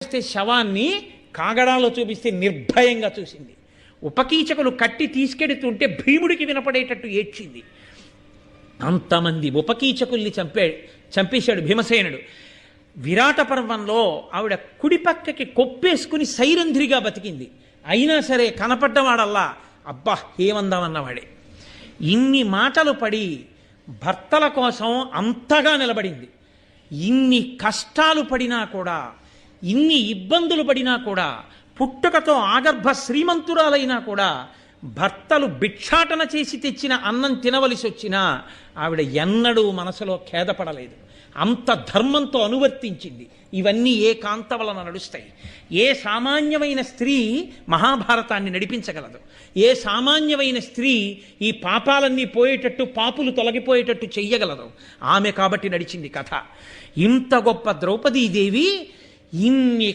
చూస్తే శవాన్ని, కాగడాలో చూపిస్తే నిర్భయంగా చూసింది. ఉపకీచకులు కట్టి తీసుకెడుతుంటే భీముడికి వినపడేటట్టు ఏడ్చింది. అంతమంది ఉపకీచకుల్ని చంపేశాడు భీమసేనుడు. విరాట పర్వంలో ఆవిడ కుడి పక్కకి కొప్పేసుకుని సైరంధ్రిగా బతికింది. అయినా సరే కనపడ్డవాడల్లా అబ్బా ఏమందామన్నవాడే. ఇన్ని మాటలు పడి భర్తల కోసం అంతగా నిలబడింది. ఇన్ని కష్టాలు పడినా కూడా, ఇన్ని ఇబ్బందులు పడినా కూడా, పుట్టుకతో ఆగర్భ శ్రీమంతురాలైనా కూడా భర్తలు భిక్షాటన చేసి తెచ్చిన అన్నం తినవలసి వచ్చినా ఆవిడ ఎన్నడూ మనసులో ఖేదపడలేదు. అంత ధర్మంతో అనువర్తించింది. ఇవన్నీ ఏ కాంత వలన నడుస్తాయి? ఏ సామాన్యమైన స్త్రీ మహాభారతాన్ని నడిపించగలదు? ఏ సామాన్యమైన స్త్రీ ఈ పాపాలన్నీ పోయేటట్టు, పాపులు తొలగిపోయేటట్టు చెయ్యగలదు? ఆమె కాబట్టి నడిచింది కథ. ఇంత గొప్ప ద్రౌపదీదేవి ఇన్ని